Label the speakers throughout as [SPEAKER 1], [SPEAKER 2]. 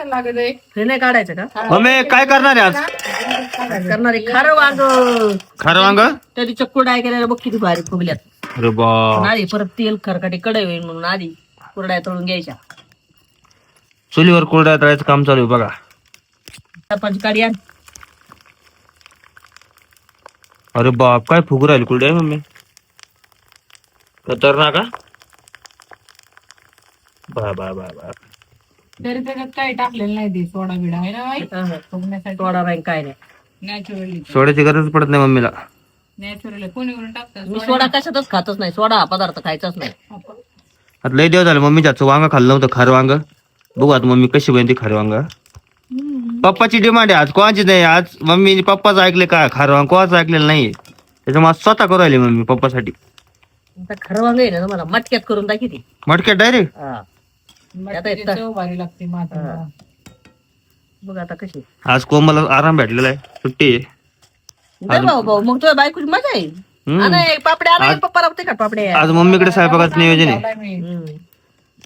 [SPEAKER 1] लागत आहे
[SPEAKER 2] हे नाही काढायचं का?
[SPEAKER 3] मम्मी काय करणार आहे आज?
[SPEAKER 2] करणार आहे खारं वांग.
[SPEAKER 3] खरं वांग?
[SPEAKER 2] तरी चक्कू डाय केलेला बघ किती भारी फुगल्यात.
[SPEAKER 3] अरे बा,
[SPEAKER 2] आधी परत तेल खरकाटे कढई होईल म्हणून आधी कुरड्या तळून घ्यायच्या.
[SPEAKER 3] चुलीवर कुरड्या तळायचं काम चालू आहे बघा.
[SPEAKER 2] सरपंच काढी आण.
[SPEAKER 3] अरे बाप, काय फुगू राहिली कुरड्या मम्मी? खतरनाक का? बा बा बा बा.
[SPEAKER 1] तरी त्याच्यात काही टाकलेलं नाही ते सोडा बिडा आहे ना बाई फुगण्यासाठी
[SPEAKER 2] सोडा बाई काय नाही.
[SPEAKER 1] नॅचरली
[SPEAKER 3] सोड्याची गरज पडत नाही मम्मीला.
[SPEAKER 1] नॅचरली कोणी कोणी टाकतात
[SPEAKER 2] मी सोडा कशातच खातच नाही. सोडा हा पदार्थ खायचाच नाही.
[SPEAKER 3] आता लय दिवस झालं मम्मीच्या हातचं वांग खाल्लं नव्हतं, खरं वांग. बघू आता मम्मी कशी बनते खरं वांग. पप्पाची डिमांड आहे आज, कोणाची नाही. आज मम्मी पप्पाच ऐकले का खरं वांग? कोणाच ऐकलेलं नाही. त्याच्यामुळे स्वतः करू राहिली मम्मी पप्पासाठी.
[SPEAKER 2] आता खरं वांग आहे ना तुम्हाला मटक्यात करून दाखी ती.
[SPEAKER 3] मटक्यात डायरेक्ट?
[SPEAKER 1] मटकीची चव भारी लागते मातीला.
[SPEAKER 2] बघ आता कशी.
[SPEAKER 3] आज कोमला आराम भेटलेला आहे, सुट्टी आहे.
[SPEAKER 2] नाही भाऊ भाऊ मग तुझ्या बायकोची मजा आहे. नाही पापड्या आणाय पप्पा राबते का पापड्या.
[SPEAKER 3] आज मम्मीकडे स्वयंपाकाचं नियोजन आहे.
[SPEAKER 1] लावलाय मी.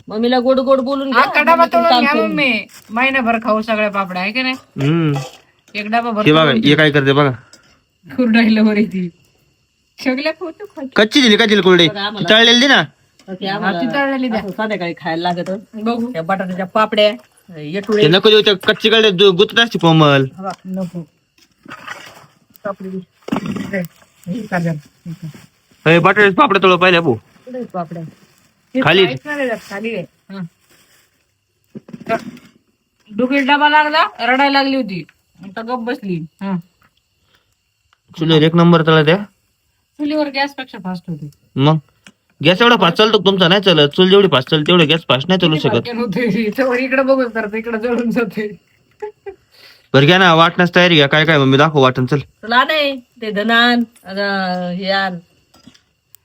[SPEAKER 2] मम्मीला गोड गोड बोलून घ्या.
[SPEAKER 1] अख्खा डबा तोडून घ्या मम्मी, महिनाभर खाऊ सगळ्या पापड्या आहे की नाही. एक डबा भर
[SPEAKER 3] हे बघा, हे काय करते बघा.
[SPEAKER 1] कुरडाईला वर येते सगळ्या फोटो
[SPEAKER 3] कच्ची दिली, कच्ची कुरडई तळलेली दे ना.
[SPEAKER 1] तळलेली द्या.
[SPEAKER 2] संध्याकाळी खायला लागत.
[SPEAKER 1] बघू
[SPEAKER 2] त्या बटाट्याच्या पापड्या येटुळे.
[SPEAKER 3] ते नको देऊ, त्या कच्ची कळले गुतत असते कोमल.
[SPEAKER 1] नको
[SPEAKER 3] हे बटाट्याचे पापड्या तळ पाहिल्या भाऊ.
[SPEAKER 2] पापड्या
[SPEAKER 3] खाली
[SPEAKER 1] खाली डुकीत डबा लागला, रडायला लागली होती, आता गप बसली.
[SPEAKER 3] चुलीवर एक नंबर तळा द्या.
[SPEAKER 1] चुलीवर गॅस पेक्षा फास्ट होती.
[SPEAKER 3] मग गॅस एवढा फास्ट चालतो तुमचा नाही चालत. चूल जेवढी फास्ट चालते तेवढं गॅस फास्ट नाही चालू शकत.
[SPEAKER 1] इकडे बघू तर इकडे जळून जाते.
[SPEAKER 3] बरं घ्या ना, वाटण्यास तयारी घ्या. काय काय मम्मी दाखव वाटण. चल
[SPEAKER 2] तुला नाही ते धनान हे आण.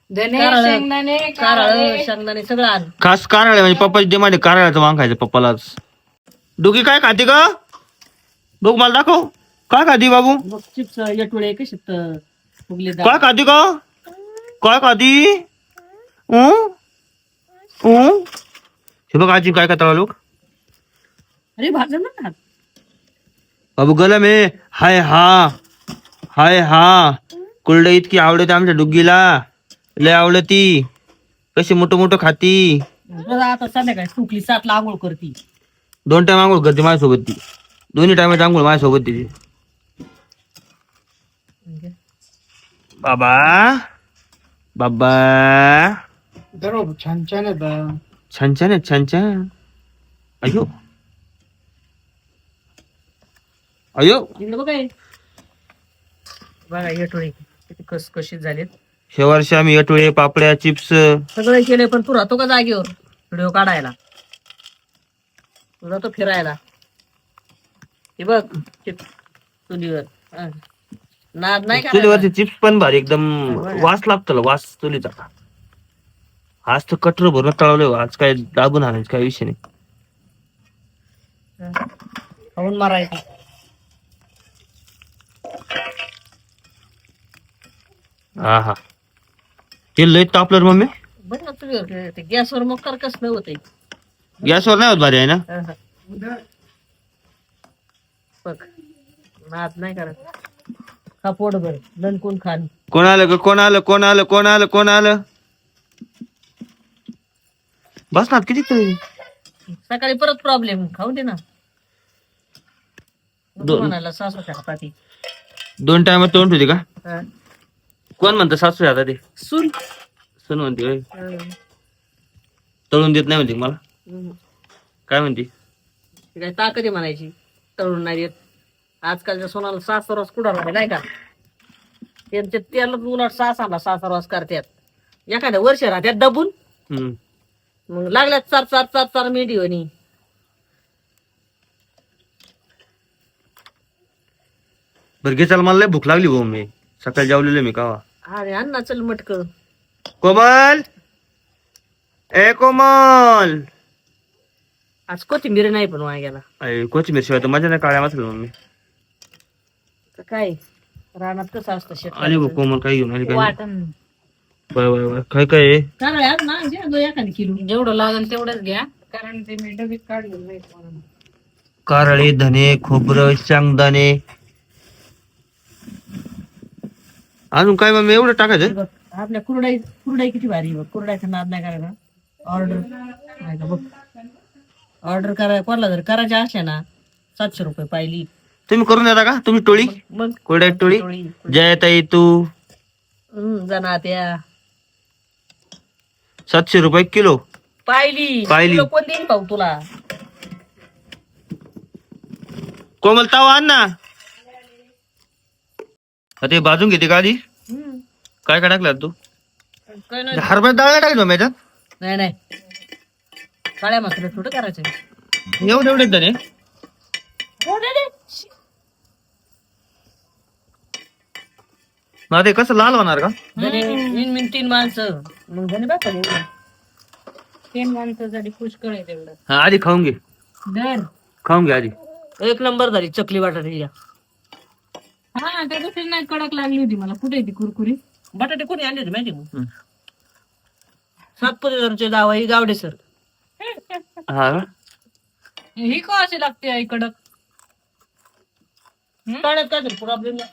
[SPEAKER 1] धने
[SPEAKER 2] कारळं.
[SPEAKER 1] शेंगदाणे
[SPEAKER 2] कारळ शेंगदाणे सगळं आण.
[SPEAKER 3] खास कारळ म्हणजे पप्पाची डिमांड आहे, कारळाचं वांग खायचं पप्पालाच. डुगी काय खाते का बघ, मला दाखव. काय खाती बाबू?
[SPEAKER 2] मग चिप्स येटुळे कशी फुगले.
[SPEAKER 3] काय खाती का? काय खाती? हे बघ आजी काय खाताळा लोक.
[SPEAKER 2] अरे भाजन ना
[SPEAKER 3] बाबू गलम आहे. हाय हा, हाय हा. कुरडई इतकी आवडते आमच्या डुग्गीला, लय आवडती. कशी मोठं मोठं खाती.
[SPEAKER 2] आता संध्याकाळी सुकली 7ला आंघोळ करती.
[SPEAKER 3] 2 टाइम आंघोळ करते माझ्यासोबत ती. दोन्ही टायमाची आंघोळ माझ्यासोबत तिची. बाबा बाबा
[SPEAKER 1] छान छान आहे.
[SPEAKER 3] छान छान आहे, छान छान. अयो अयो,
[SPEAKER 2] इकडे बघ आहे. बघा येटुळे किती कशी झालेत.
[SPEAKER 3] हे वर्षी आम्ही अटोळे पापड्या चिप्स
[SPEAKER 2] सगळं केलंय पण तू राहतो का जागेवर व्हिडिओ काढायला? तू जातो फिरायला. हे बघ चिप्स चुलीवर. नाद नाही का?
[SPEAKER 3] चुलीवरचे चिप्स पण भारी एकदम. वास लागतो वास चुलीचा. आज तर कटर भरून तळवलं. आज काय दाबून आणायचं काय विषय नाही.
[SPEAKER 2] खाऊन मारायचं.
[SPEAKER 3] हा हा, ते लय तापलं मम्मी.
[SPEAKER 2] बघ ना चुलीवर ते गॅसवर मग कर कसं होते.
[SPEAKER 3] गॅसवर नाही होत भारी आहे ना.
[SPEAKER 2] बघ नाद नाही करत. खा पोट भर दणकून खान.
[SPEAKER 3] कोण आलं ग? कोण आलं? कोण आलं? कोण आलं? कोण आलं? बस ना किती तरी.
[SPEAKER 2] सकाळी परत प्रॉब्लेम. खाऊ दे ना. म्हणाला सासूच्या हातात.
[SPEAKER 3] 2 टाइम तोंड होती का?
[SPEAKER 2] हा.
[SPEAKER 3] कोण म्हणतं सासू आता ते?
[SPEAKER 2] सून
[SPEAKER 3] सून म्हणते होय. तळून देत नाही म्हणते मला. काय म्हणते?
[SPEAKER 2] काय ताकद आहे म्हणायची. तळून नाही देत. आजकालच्या सोनाला सासरवास कुठं राहिले नाही का? त्यांच्या त्याला उलट सासाला सासरवास करतात. एखाद्या वर्ष राहत्यात दबून. मग लागल्यात 4 मिनिटी होणी.
[SPEAKER 3] बरं घे, चल मला लय भूक लागली भाऊ. मी सकाळी जेवलेलो मी कावा.
[SPEAKER 2] अरे अण्णा चल मटक.
[SPEAKER 3] कोमल, ए कोमल.
[SPEAKER 2] आज कोथिंबीर नाही पण वांग्याला.
[SPEAKER 3] कोथिंबीर शिवाय तर मजा नाही. काळ्या मसाला मम्मी.
[SPEAKER 2] तर काय रानात कसं असतं
[SPEAKER 3] आली भाऊ कोमल. काय घेऊन आली काय?
[SPEAKER 1] वाटण
[SPEAKER 3] बरं काय काय आहे?
[SPEAKER 2] एखादी किलो
[SPEAKER 1] जेवढं लागेल तेवढंच घ्या, कारण ते मी डबीत काढलेलं नाही.
[SPEAKER 3] कारळे, धने, खोबरं, शेंगदाणे. अजून काय मम्मी एवढं टाकायचं?
[SPEAKER 2] बघ, आपल्या कुरडाई किती भारी बघ. कुरडाईचा नाद नाही करायचा. ऑर्डर नाही का बघ. ऑर्डर करायला कोणाला जर करायच्या असल्या ना 700 रुपये पाहिली.
[SPEAKER 3] तुम्ही करून देता का? तुम्ही टोळी
[SPEAKER 2] मग
[SPEAKER 3] कोरड्यात टोळी जयताई तू
[SPEAKER 2] जाणार त्या
[SPEAKER 3] 700 रुपये किलो
[SPEAKER 2] पाहिली
[SPEAKER 3] पाहिली.
[SPEAKER 2] किलो कोण देईन पाहू तुला.
[SPEAKER 3] कोमल तावा आण ना. ते भाजून घेते का आधी? काय काय टाकलं तू?
[SPEAKER 2] काय नाही
[SPEAKER 3] हरभरा डाळ नाही टाकली मग याच्यात?
[SPEAKER 2] नाही नाही काळ्या मसाला थोडं करायचं.
[SPEAKER 3] एवढे एवढे धने मग ते कसं लाल होणार का?
[SPEAKER 2] धने 3 माणसं मग धने बघ
[SPEAKER 1] 3 माणसासाठी पुष्कळ आहे तेवढं.
[SPEAKER 3] हा आधी खाऊन घे.
[SPEAKER 1] दर
[SPEAKER 3] खाऊन घे आधी.
[SPEAKER 2] एक नंबर झाली चकली बटाट्याची.
[SPEAKER 1] हा त्या दिवशी नाही कडक लागली होती मला. कुठे आहे ती कुरकुरी?
[SPEAKER 2] बटाटे कोणी आणले होते माहिती का? सातपुतेचे जावई गावडे सर.
[SPEAKER 3] हा का?
[SPEAKER 1] ही का अशी लागते आई कडक?
[SPEAKER 2] काढत काय प्रॉब्लेम नाही.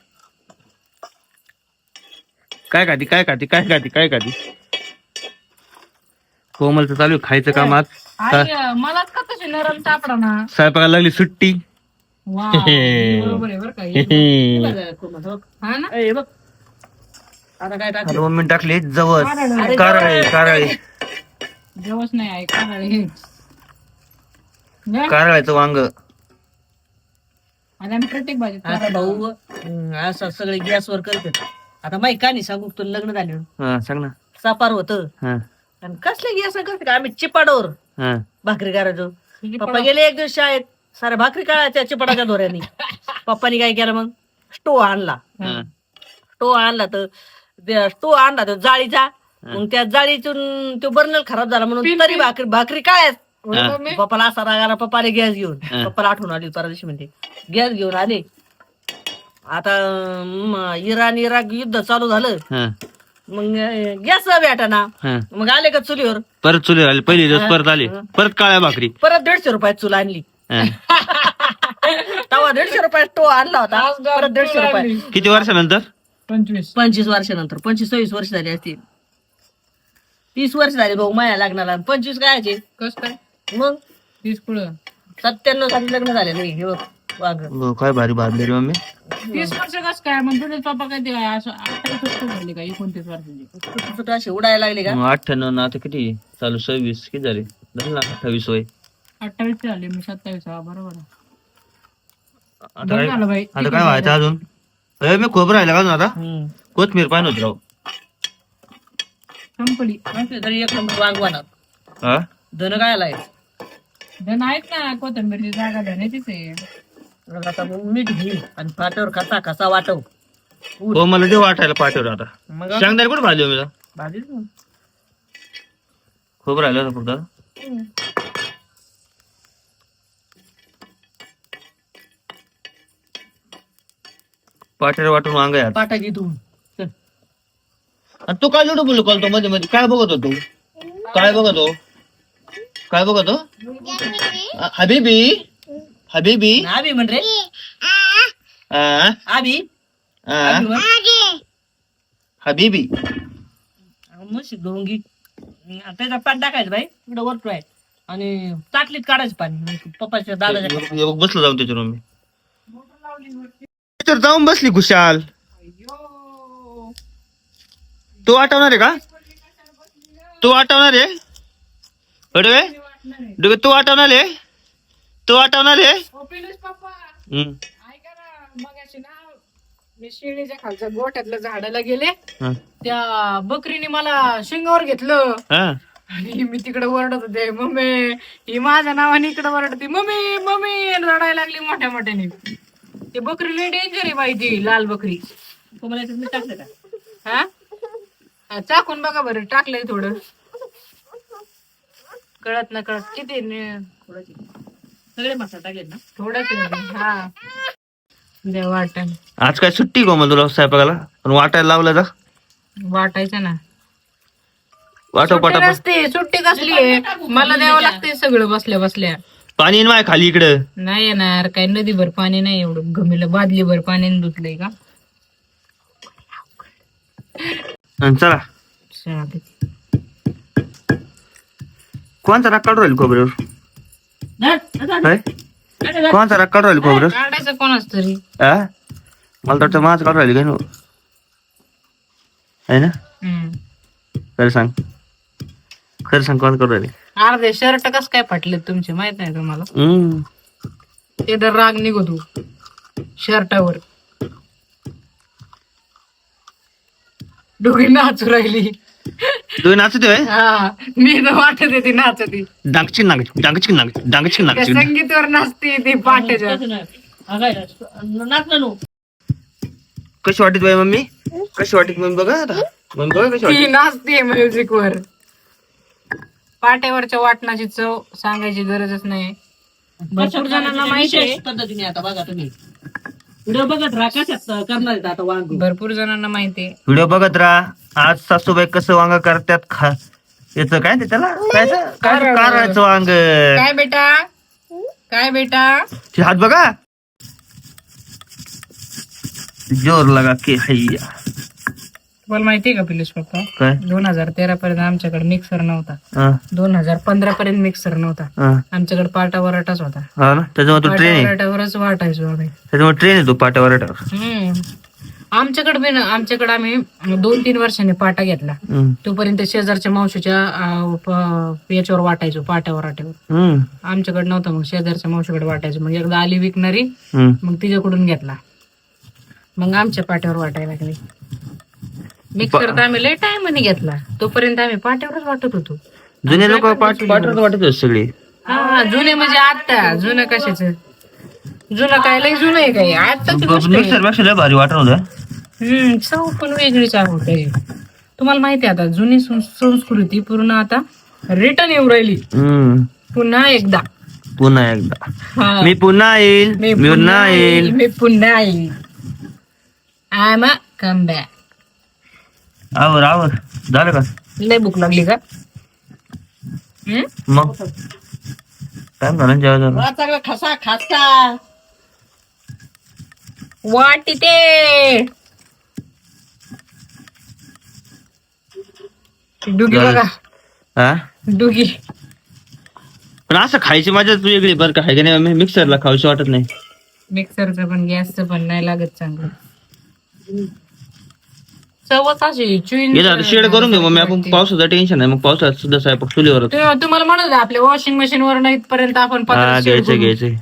[SPEAKER 3] काय खाती काय खाती काय खाती काय खाती? कोमलचं चालू आहे खायचं काम आज.
[SPEAKER 1] आई मलाच का तशी नरम सापडा ना.
[SPEAKER 3] स्वयंपाकाला लागली सुट्टी.
[SPEAKER 1] वा बरोबर आहे बरं का. हा ना.
[SPEAKER 2] ए, बघ आता काय टाक.
[SPEAKER 3] आता मम्मी टाकली जवळ कारळे कारळे
[SPEAKER 1] जेवच नाही आई कारळे हे.
[SPEAKER 3] कारळ्याचं वांग.
[SPEAKER 1] आणि आम्ही प्रत्येक भाजीत
[SPEAKER 2] आता भाऊ असं सगळे गॅसवर करतात. आता माहिती का नाही सांगू तुला लग्न झालं
[SPEAKER 3] हा सांग ना.
[SPEAKER 2] सापार होत
[SPEAKER 3] हा
[SPEAKER 2] आणि कसले गॅस करते का आम्ही चिपाडवर
[SPEAKER 3] हा
[SPEAKER 2] भाकरी करायचो. पप्पा गेले एक दिवस शाळेत साऱ्या भाकरी काढायच्या चिपाडाच्या दोऱ्याने. पप्पानी काय केलं मग स्टोव आणला.
[SPEAKER 3] हा.
[SPEAKER 2] स्टोव आणला तो जाळीचा. मग त्या जाळीतून तो बर्नल खराब झाला म्हणून तरी भाकरी काढायच. पप्पाला असा राग आला. पप्पाने गॅस घेऊन पप्पाला आठवण आली परवा दिवशी म्हणते गॅस घेऊन आले. आता इराण इराक युद्ध चालू झालं.
[SPEAKER 3] हा.
[SPEAKER 2] मग गॅस भेटाना.
[SPEAKER 3] हा.
[SPEAKER 2] मग आले का चुलीवर.
[SPEAKER 3] परत चुलीवर आले पहिली दिवस परत आले परत काळ्या भाकरी.
[SPEAKER 2] परत 150 रुपयात चूल आणली.
[SPEAKER 3] हा.
[SPEAKER 2] तेव्हा 150 रुपयात तो आणला होता. परत 150 रुपये.
[SPEAKER 3] किती वर्षानंतर?
[SPEAKER 1] 25
[SPEAKER 2] वर्षानंतर 25-26 वर्ष झाली असतील. 30 वर्ष झाली भाऊ माया लग्नाला. 25 कायचे
[SPEAKER 1] कस काय
[SPEAKER 2] मग
[SPEAKER 1] 30 पुढं
[SPEAKER 2] 97 साली लग्न झाले नाही. हे बघ वाघ.
[SPEAKER 3] हो, काय भारी भाजली रे मम्मी.
[SPEAKER 1] 30 वर्ष कस काय मग तुझे पप्पा काय ते असं 28 वर्ष झाली का 29 वर्षाची?
[SPEAKER 2] छोटे असे उडायला लागले का.
[SPEAKER 3] 98 ना आता किती चालू 26 किती झाले? झाले ना 28 वय.
[SPEAKER 1] 28 झाले मी 27 बरोबर आहे.
[SPEAKER 3] आता
[SPEAKER 1] बरं
[SPEAKER 3] काय
[SPEAKER 1] झालं बाई.
[SPEAKER 3] आता काय व्हायचं अजून? मी खोबरं राहिला का अजून आता? कोथमीर पाहिजे होती राव.
[SPEAKER 1] संपली.
[SPEAKER 2] तरी एक नंबर वाघ बनत.
[SPEAKER 3] हा?
[SPEAKER 2] धन काय आलाय.
[SPEAKER 1] धन आहेत ना कोथंबीरची जागा धण्याचीच आहे.
[SPEAKER 2] आता मग मीठ घे आणि पाट्यावर कसा कसा वाटव.
[SPEAKER 3] हो मला ते वाटायला पाठवलं आता.
[SPEAKER 2] मग
[SPEAKER 3] शेंगदाणे कुठे भाजले मी?
[SPEAKER 2] भाजीच ना.
[SPEAKER 3] खोबरं राहिलं होतं फक्त. पाठ्यावर वाटून वांग आहे आज.
[SPEAKER 2] पाटा घे तू. चल.
[SPEAKER 3] आणि तू काय लुडू बोलू कळतो मध्ये मध्ये काय बघत होतो? काय बघतो? काय बघतो? हबीबी हबीबी
[SPEAKER 2] आबी म्हण रे.
[SPEAKER 3] आ
[SPEAKER 2] आबी
[SPEAKER 3] आ हबीबी.
[SPEAKER 2] मशी ढोंगी त्याचा पाणी टाकायचं बाई इकडं वरतो आहे आणि ताटलीत काढायचं पाणी पप्पाच्या दादाच्या.
[SPEAKER 3] हे बघ बसलो जाऊन त्याच्यावर मी त्याच्यावर जाऊन बसली खुशाल. तू आठवणार आहे का? तू आठवणार आहे? अडवे डुगे तू आठवणार आहे? तू आठवणार आहे?
[SPEAKER 1] पप्पा
[SPEAKER 3] हम्म.
[SPEAKER 1] ऐका ना मगाशी ना मी शिळीच्या खालच्या गोठ्यातलं झाडाला गेले.
[SPEAKER 3] हा.
[SPEAKER 1] त्या बकरीने मला शिंगावर घेतलं
[SPEAKER 3] हा.
[SPEAKER 1] आणि मी तिकडे ओरडत होते मम्मी ही माझ्या नावाने इकडे ओरडते मम्मी मम्मी रडायला लागली मोठ्या मोठ्याने. ती बकरी लई डेंजर आहे बाई ती लाल बकरी.
[SPEAKER 2] तुम्हाला याच्यात मीठ टाकलं का.
[SPEAKER 1] हा चाकून बघा बरं टाकलंय थोडं. कळत ना कळत किती
[SPEAKER 2] सगळे मसाले टाकले ना.
[SPEAKER 1] थोडंच हा द्या वाटण.
[SPEAKER 3] आज काय सुट्टी का मग तुला स्वयंपाकाला? पण वाटायला लावलं जा.
[SPEAKER 1] वाटायचं ना.
[SPEAKER 3] वाटो
[SPEAKER 1] सुट्टी
[SPEAKER 3] पटापट.
[SPEAKER 1] नसते सुट्टी कसली आहे मला द्यावं लागते सगळं बसल्या बसल्या.
[SPEAKER 3] पाणी माय खाली इकडं.
[SPEAKER 1] नाही येणार, काय नदीभर पाणी नाही, एवढं घमीला बादलीभर पाण्याने धुतलंय का.
[SPEAKER 3] चला.
[SPEAKER 1] चालतंय.
[SPEAKER 3] कोणचा राग काढू राहील खोबऱ्यावर? काय? कोणचा राग काढू राहील खोबऱ्यावर?
[SPEAKER 1] काढायचं कोणाच तरी.
[SPEAKER 3] आ? मला तर वाटतं माझं काढू राहिली काय आहे ना?
[SPEAKER 1] हम्म.
[SPEAKER 3] खरं सांग, खरं सांग, कोण काढू राहिली?
[SPEAKER 1] अर्धे शर्ट कस काय फाटले तुमचे माहित नाही तुम्हाला.
[SPEAKER 3] हम्म.
[SPEAKER 1] ते तर राग निघतो शर्टावर. दोघी नाचू राहिली.
[SPEAKER 3] तू नाचते होय?
[SPEAKER 1] हा, मी तर वाटत होती नाचती.
[SPEAKER 3] डांगची नाग डांगची नाग डांगची
[SPEAKER 1] त्या
[SPEAKER 3] नागची.
[SPEAKER 1] संगीतवर नाचती ती पाट्याच्या.
[SPEAKER 2] नाचलं नो.
[SPEAKER 3] कशी वाटत बाई मम्मी? कशी वाटत मम्मी बघा आता. मम्मी बघा कशी
[SPEAKER 1] ती
[SPEAKER 3] वाटत.
[SPEAKER 1] नाचते म्युझिक वर. पाट्यावरच्या वाटणाची चव सांगायची गरजच नाही. भरपूर जणांना माहिती आहे.
[SPEAKER 2] विशेष पद्धतीने आता बघा तुम्ही व्हिडिओ बघत राहा कशात करणार आहेत आता वांग.
[SPEAKER 1] भरपूर जणांना माहिती आहे.
[SPEAKER 3] व्हिडिओ बघत राहा. आज सासूबाई कसं वांग करतात याचं काय ते त्याला काय कारळाचं वांग.
[SPEAKER 1] काय बेटा, काय बेटा.
[SPEAKER 3] ते हात बघा. जोर लगा के हैया.
[SPEAKER 1] तुम्हाला माहितीये का पिलेश पप्पा,
[SPEAKER 3] काय?
[SPEAKER 1] 2013 पर्यंत आमच्याकडे मिक्सर नव्हता.
[SPEAKER 3] हा,
[SPEAKER 1] 2015 पर्यंत मिक्सर नव्हता.
[SPEAKER 3] हा.
[SPEAKER 1] आमच्याकडे पाटा वराटाच होता.
[SPEAKER 3] हा ना, त्याच्यामुळे तो
[SPEAKER 1] पाटा
[SPEAKER 3] ट्रेन आहे.
[SPEAKER 1] वराटावरच वाटायचो आम्ही.
[SPEAKER 3] त्याच्यामुळे ट्रेन आहे तो पाट्यावर.
[SPEAKER 1] आमच्याकडे बी ना, आमच्याकडे आम्ही 2-3 वर्षांनी पाटा घेतला. तोपर्यंत शेजारच्या मावशीच्या याच्यावर वाटायचो, पाट्या वराट्यावर. आमच्याकडे नव्हतं, मग शेजारच्या मावशीकडे वाटायचो. मग एकदा आली विकणारी, मग तिच्याकडून घेतला. मग आमच्या पाट्यावर वाटायला लागले. मिक्सर तर आम्ही लय टायमाने घेतला. तोपर्यंत आम्ही पाट्यावरच वाटत होतो.
[SPEAKER 3] जुने लोक पाट्यावर वाटत होते सगळे.
[SPEAKER 1] हा, जुने म्हणजे आता जुनं कशाचं, जुनं काय लय जुनं आहे काय आताची गोष्ट आहे.
[SPEAKER 3] मिक्सर पेक्षा लय भारी वाटत होतं.
[SPEAKER 1] चव पण वेगळीच आहे. तुम्हाला माहिती आहे आता जुनी संस्कृती पूर्ण आता रिटर्न येऊ राहिली. पुन्हा एकदा
[SPEAKER 3] हा. मी पुन्हा येईल, मी पुन्हा येईल.
[SPEAKER 1] मी पुन्हा येईल. I am come back.
[SPEAKER 3] आवर झालं का?
[SPEAKER 1] लय भूक लागली का?
[SPEAKER 3] मग काय झालं जेवायचं?
[SPEAKER 2] सगळं खसा खासा
[SPEAKER 1] वाटी ते डुगी बघा,
[SPEAKER 3] हा,
[SPEAKER 1] डुगी.
[SPEAKER 3] पण असं खायची मजा तू वेगळी बरं का, आहे का नाही? मिक्सरला खाऊशी वाटत नाही.
[SPEAKER 1] मिक्सरचं पण गॅसचं पण नाही लागत चांगलं. चवच अशी
[SPEAKER 3] शेड करून घेऊ मग आपण. पावसाचं टेन्शन नाही, मग पावसाळ्यात सुद्धा स्वयंपाक चुलीवर
[SPEAKER 1] तुम्हाला म्हणत आपल्या वॉशिंग मशीन वर नाही पर्यंत आपण
[SPEAKER 3] घ्यायचं.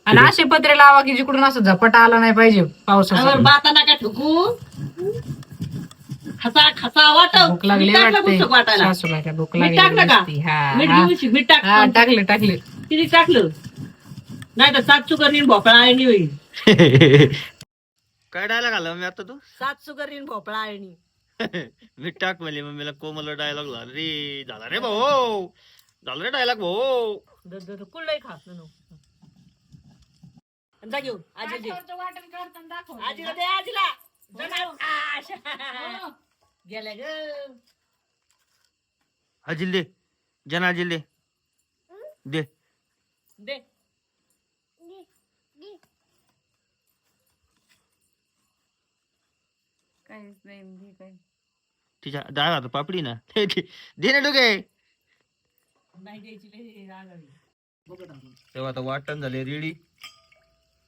[SPEAKER 1] आणि असे पत्रे लावा की जिकडून असं झपाटा आला नाही पाहिजे पावसाचा.
[SPEAKER 2] बाता नका ठुकू. खसा खसा वाटव.
[SPEAKER 1] भूक लागली वाटते सासूबाईला, भूक लागली नसती.
[SPEAKER 2] मीठ
[SPEAKER 1] हा, टाकले
[SPEAKER 2] किती टाकलं नाही तर 7 चुकरीन भोपळा आणि होईल.
[SPEAKER 3] काय डायलॉग आला मम्मी आता तू?
[SPEAKER 2] 7 चुकरीन भोपळा आणि
[SPEAKER 3] मी टाक म्हणले मम्मीला. कोमल डायलॉग झाला रे, झाला रे भाऊ, झाला रे डायलॉग भाऊ.
[SPEAKER 2] कुठलाही खात ना जा घेऊन आजी आजीला दे आजीला गेल्या ग.
[SPEAKER 3] आजील दे, जना आजील दे, दे
[SPEAKER 2] दे
[SPEAKER 3] तिच्या डाळ आता पापडी ना. दे ना डोके.
[SPEAKER 2] नाही द्यायची
[SPEAKER 3] तेव्हा आता वाटण झाले रेडी.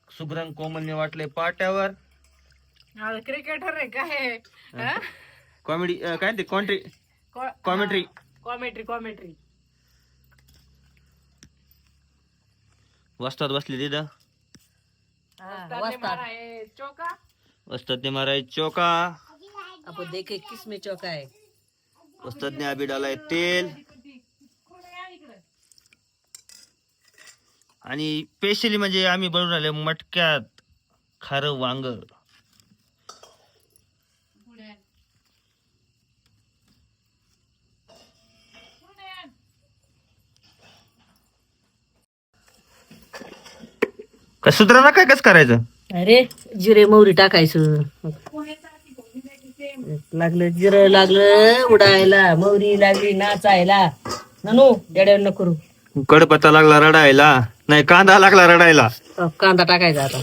[SPEAKER 3] सुग्रण कोमलने वाटले पाट्यावर.
[SPEAKER 1] क्रिकेटर आहे काय?
[SPEAKER 3] कॉमेडी काय ते कॉमेंट्री. वस्तात बसले तिथं. वस्तात ने माराय चौका.
[SPEAKER 2] आपण देखे किसमे चौका है.
[SPEAKER 3] वस्तात ने अभी डालाय तेल. आणि स्पेशली म्हणजे आम्ही बनवून राहिले मटक्यात खारं वांग. सुधरा ना काय कसं करायचं?
[SPEAKER 2] अरे जिरे मोहरी टाकायचं. लागलं जिरं लागलं उडायला, मोहरी लागली नाचायला. ननू येड्या न करू.
[SPEAKER 3] कडपत्ता लागला रडायला, नाही कांदा लागला रडायला.
[SPEAKER 2] कांदा टाकायचा आता.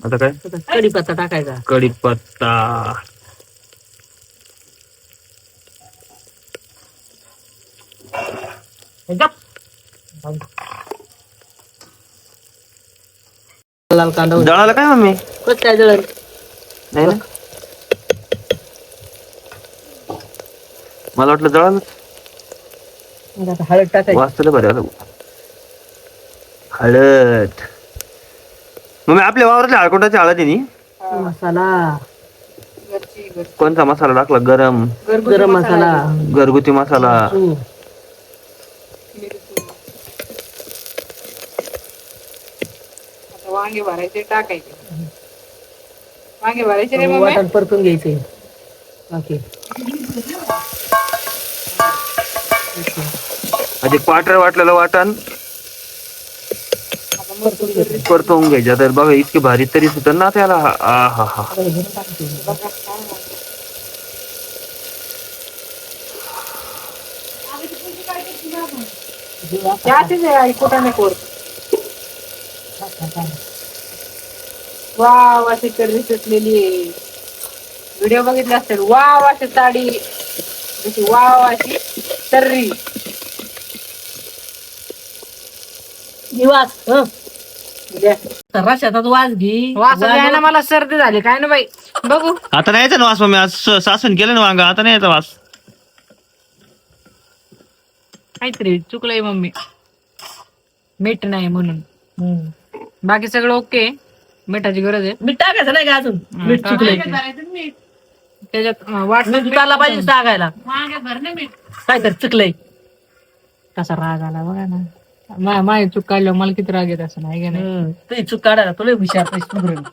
[SPEAKER 3] आता काय
[SPEAKER 2] कढीपत्ता टाकायचा.
[SPEAKER 3] कढीपत्ता.
[SPEAKER 2] लाल कांदा
[SPEAKER 3] दळाला काय मम्मी?
[SPEAKER 2] कस काय जळण.
[SPEAKER 3] नाही ना, मला वाटलं दळालं.
[SPEAKER 2] आता हळद टाकायची.
[SPEAKER 3] वाचलं बरं हळद. मम्मी आपल्या वावरातल्या हळकुंडाची हळद आहे नी.
[SPEAKER 2] मसाला.
[SPEAKER 3] कोणता मसाला टाकला? गरम
[SPEAKER 2] गरम मसाला.
[SPEAKER 3] घरगुती मसाला.
[SPEAKER 1] वांगे भरायचे टाकायचे. वांगे भरायचे रे मम्मी.
[SPEAKER 2] वाटण परतून घ्यायचे. ओके.
[SPEAKER 3] आधी पाटर वाटलेलं वाटण परतवून घ्यायचं. तर बघा इतकी भारी तरी सुद्धा ना त्याला. हा हा हा.
[SPEAKER 1] वाव अशी कर्दी सुटलेली आहे. व्हिडिओ बघितले असतील. वाव अशी साडी जशी वाव अशी तर्री.
[SPEAKER 2] वास रशाचा वास घे.
[SPEAKER 1] वास घ्यायला मला सर्दी झाली काय ना बाई. बघू
[SPEAKER 3] आता नाही यायचं ना वास मम्मी. आज सासून केलं ना वांग. आता नाही यायचा वास.
[SPEAKER 1] काहीतरी चुकलंय मम्मी. मीठ नाही म्हणून. बाकी सगळं ओके. मिठाची गरज आहे.
[SPEAKER 2] मीठ टाकायचं नाही का अजून. मीठ चुकलंय.
[SPEAKER 1] त्याच्यात वाटलं
[SPEAKER 2] टाकायला पाहिजे टाकायला. काय तर चुकलंय.
[SPEAKER 1] कसा राग आला बघा ना. माझी चूक काढल्यावर मला किती राग येत असं नाही का नाही.
[SPEAKER 2] तुझी चूक काढायला तुला हुशार पैसे सुधरून.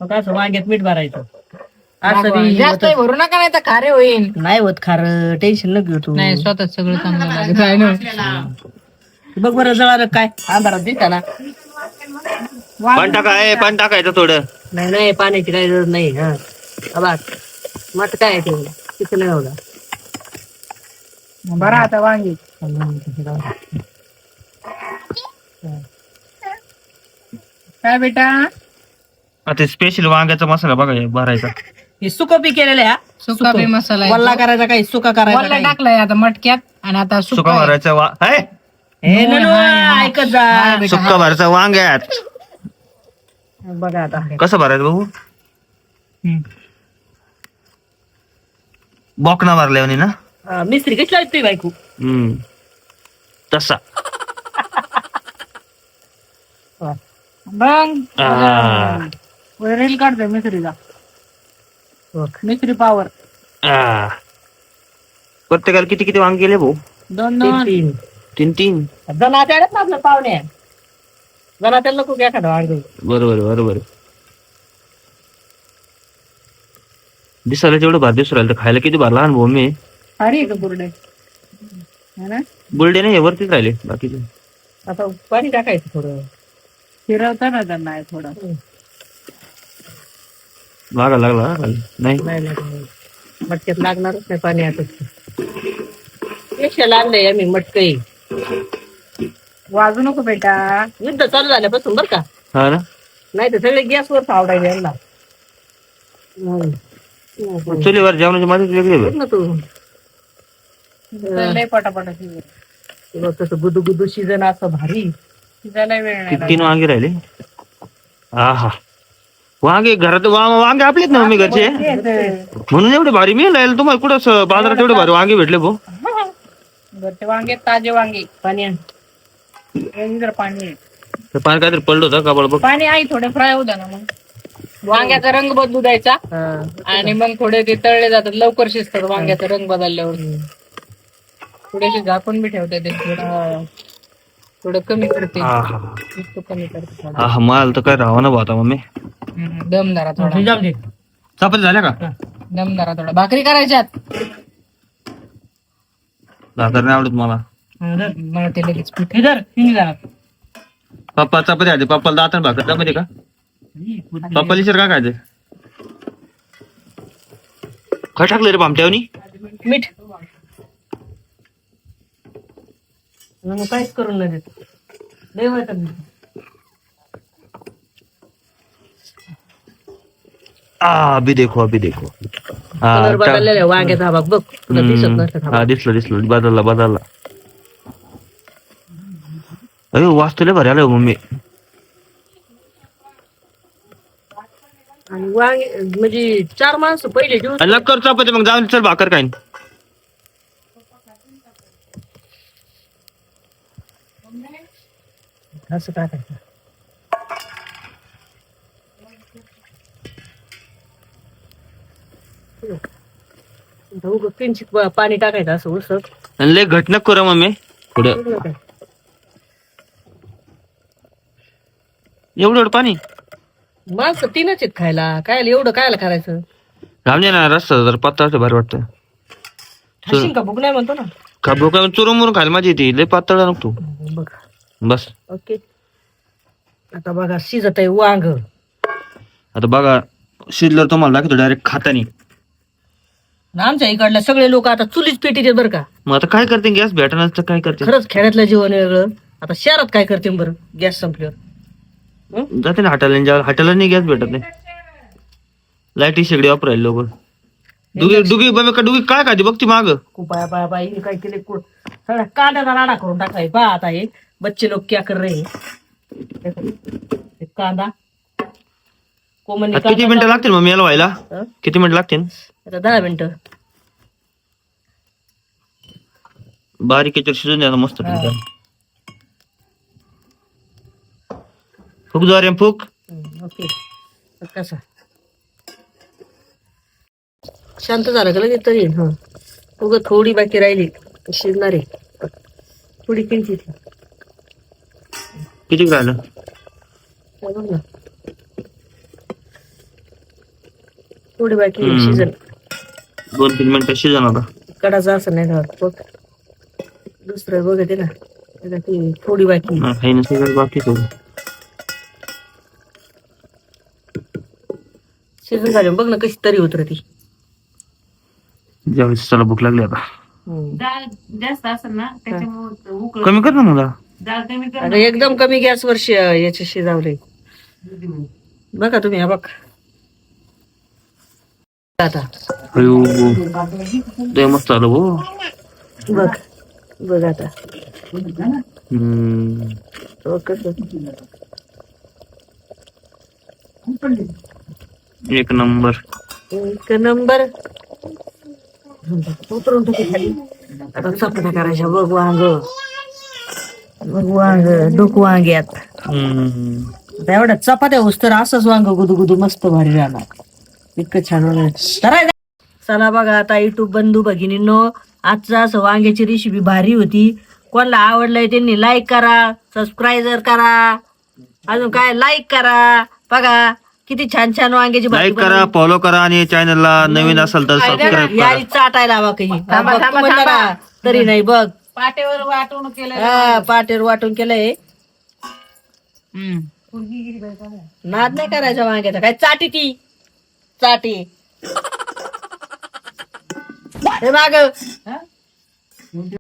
[SPEAKER 2] मग असं वांग्यात मीठ भरायचं. असं बी
[SPEAKER 1] जास्त भरू नका नाही तर खारे होईल.
[SPEAKER 2] नाही होत खार. टेन्शन न घेऊ तू.
[SPEAKER 1] नाही स्वतः सगळं चांगलं लागत आहे ना.
[SPEAKER 2] बघ बरं जळालं काय अंधारात दिसता ना.
[SPEAKER 3] पण टाका. पण टाकायचं थोडं.
[SPEAKER 2] नाही नाही पाण्याची काही गरज नाही. हा बघ मट काय आहे तेवढं तिथं नाही एवढं.
[SPEAKER 1] बरं आता वांगी काय बेटा.
[SPEAKER 3] आता स्पेशल वांग्याचा मसाला बघा हे भरायचा.
[SPEAKER 2] हे सुकं बी केलेलं आहे.
[SPEAKER 1] सुका बी मसाला आहे.
[SPEAKER 2] वल्ला करायचा काही सुका करायचा
[SPEAKER 1] वल्ला
[SPEAKER 2] काही.
[SPEAKER 1] टाकलाय आता मटक्यात. आणि आता
[SPEAKER 3] सुका
[SPEAKER 1] सुका
[SPEAKER 3] भरायचा
[SPEAKER 2] हे ननू, ऐकत जा.
[SPEAKER 3] सुका भरायचा वांग्यात.
[SPEAKER 2] बघा आता
[SPEAKER 3] कसं भरायचं बघू. बॉकना भरल्यावानी ना.
[SPEAKER 2] मिस्त्री कशी लागते बायको.
[SPEAKER 3] तसा.
[SPEAKER 1] बघ रील काढतोय मिसरीचा. मिसरी पावर.
[SPEAKER 3] प्रत्येकाला किती किती वांगे गेले भाऊ.
[SPEAKER 1] 2-2
[SPEAKER 3] तीन.
[SPEAKER 2] जनात्याला ना आपल्या पाहुणे. जनात्याला नको घ्या एखादा वांग.
[SPEAKER 3] बरोबर. दिसायला तेवढं भार दिसू राहिलं तर खायला किती भार लहान भाऊ मी.
[SPEAKER 1] अरे का बुरडे
[SPEAKER 3] बुलडे नाही वरतीच राहिले बाकीचे.
[SPEAKER 2] आता पाणी टाकायचं थोडं.
[SPEAKER 1] फिरवता ना त्यांना थोडं.
[SPEAKER 3] लागा लागला नाही.
[SPEAKER 2] नाही मटक्यात लागणारच नाही पाणी. आता पेशा लागलंय आम्ही मटकई.
[SPEAKER 1] वाजू नको बेटा.
[SPEAKER 2] युद्ध चालू झाल्यापासून बर का.
[SPEAKER 3] हा ना.
[SPEAKER 2] नाही तर सगळे गॅसवर फावडायचे यांना.
[SPEAKER 3] चुलीवर जेवणाची मदत वेगळी
[SPEAKER 2] बघ ना तू.
[SPEAKER 1] लय पटापट
[SPEAKER 2] तुला तसं गुदू गुदू शिजन असं भारी.
[SPEAKER 1] शिजायला वेळ नाही.
[SPEAKER 3] 3 वांगे राहिले. हा वांगे घरात वांगे आपलेच ना मम्मी घरचे. म्हणून एवढे भारी मिळाले तुम्हाला. कुठं बाजारात एवढे भारी वांगे भेटले भाऊ.
[SPEAKER 1] घरचे वांगे ताजे वांगे.
[SPEAKER 2] पाणी आण.
[SPEAKER 1] जर पाणी आहे.
[SPEAKER 3] ते पाणी काहीतरी पडलं होतं का बळ बघ.
[SPEAKER 1] पाणी आहे थोडे फ्राय होऊ द्या ना. मग वांग्याचा रंग बदलू द्यायचा. आणि मग थोडे ते तळले जातात. लवकर शिजतात वांग्याचा रंग बदलल्यावर. थोडेसे झाकून बी ठेवते ते. थोडं कमी करते. कमी करते.
[SPEAKER 3] हा माल तर काय राहा ना भाऊ आता मम्मी.
[SPEAKER 1] दमदारा थोडा.
[SPEAKER 3] चपाती झाल्या का?
[SPEAKER 1] दमदारा थोडा. भाकरी करायच्यात.
[SPEAKER 3] भाकर नाही आवडत मला.
[SPEAKER 1] मला ते लगेच पीठ.
[SPEAKER 3] पप्पा चपाती आधी. पप्पाला दातार भाकर चपाती का? पप्पाला विचार काय खायचे. काय टाकलं रे पामट्यावनी?
[SPEAKER 2] मीठ मग काहीच करून नाही देत लय वाईट आहे.
[SPEAKER 3] अभी देखो
[SPEAKER 2] कलर बदललेला आहे वांग्याचा हा बघ तुला दिसत नसतं
[SPEAKER 3] हा दिसलं बदलला अरे वाचतले भर आलं मम्मी.
[SPEAKER 2] आणि वांगे म्हणजे 4 माणसं पहिले दिवस
[SPEAKER 3] कर चपाती मग जाऊन चल भाकर काय
[SPEAKER 2] असं टाकायचं. किंचित पाणी टाकायचं असं उसक
[SPEAKER 3] लय घटना करू मम्मी पुढं एवढं पाणी
[SPEAKER 2] माणसं 3च आहेत खायला काय एवढं कायला करायचं.
[SPEAKER 3] राम दे ना रस्ता जर पातळ भारी वाटतं.
[SPEAKER 2] खाशील का भूक नाही म्हणतो ना
[SPEAKER 3] का भोका चुरून मुरून खायला माझी येते लय पातळ नको
[SPEAKER 2] बघ.
[SPEAKER 3] बस.
[SPEAKER 2] ओके आता बघा शिजत आहे वांग.
[SPEAKER 3] आता बघा शिजल्यावर तुम्हाला दाखवतो डायरेक्ट खातानी.
[SPEAKER 2] आमच्या इकडले सगळे लोक आता चुलीच पेटीत बरं का.
[SPEAKER 3] मग आता काय करते गॅस भेटणार तर काय करते
[SPEAKER 2] खरंच खेड्यातलं जीवन वेगळं. आता शहरात काय करते बरं गॅस संपल्यावर.
[SPEAKER 3] जाते ना हॉटेलला नाही गॅस भेटत नाही. लाईटी शेगडी वापरायला लोक दुगी काय खाते बघ ती माग
[SPEAKER 2] कुपाया पाया पाय काय केले सगळ्या कांद्याचा राडा करून टाकाय पहा आता हे बच्चे लोक क्या कर रहे हे कांदा कोमनी
[SPEAKER 3] किती मिनिटं लागतील मग याला व्हायला
[SPEAKER 2] हं?
[SPEAKER 3] किती मिनिटं लागतील
[SPEAKER 2] आता 10 मिनिटं.
[SPEAKER 3] बारीक याच्यावर शिजून द्या मस्त फुक द्वारे फुक.
[SPEAKER 2] ओके कसा शांत झालं का लगेच तरी हा उगं थोडी बाकी राहिली शिजणार आहे थोडी किंचित
[SPEAKER 3] किती राहिलं
[SPEAKER 2] बघ ना थोडी बाकी शिजन
[SPEAKER 3] 2-3 मिनिटं शिजन आता.
[SPEAKER 2] कडाचा असं नाही राहत बघ दुसरं बघते ना त्याला ती थोडी बाकी
[SPEAKER 3] काही नसेल बाकी थोडं
[SPEAKER 2] शिजून झाली बघ ना कशी तरी उतरती.
[SPEAKER 3] ज्यावेळेस चला भूक लागली आता
[SPEAKER 1] डाळ जास्त असेल ना त्याच्यामुळे उकळ
[SPEAKER 3] कमी कर ना मला.
[SPEAKER 1] डाळ कमी कर.
[SPEAKER 2] आता एकदम कमी गॅसवर याचे शिजावले बघा तुम्ही हा बघ आता
[SPEAKER 3] अयो ते मस्त आलं हो.
[SPEAKER 2] बघ बघ आता बघ कसं
[SPEAKER 3] एक नंबर
[SPEAKER 2] उतरून टाकी खाली. आता चपात्या करायच्या बघ वांग डोक वांग्यात आता एवढ्या चपात्या होस तर असंच वांग गुदू मस्त भारी राहणार इतकं छान होणार. चला बघा आता युट्यूब बंधू भगिनींनो आजचा असं वांग्याची रेसिपी भारी होती. कोणाला आवडलंय त्यांनी लाईक करा सबस्क्राईब करा अजून काय लाईक करा. बघा किती छान छान वांग्याची भाजी
[SPEAKER 3] लाईक करा फॉलो करा आणि चॅनलला नवीन असेल तर सबस्क्राईब करा.
[SPEAKER 2] यारी चाटायला हवा काही तरी नाही बघ
[SPEAKER 1] पाट्यावर वाटून केलं.
[SPEAKER 2] हा पाटेर वाटून केलंय. नाद नाही करायचा वांग्याचा काय चाटी हे माग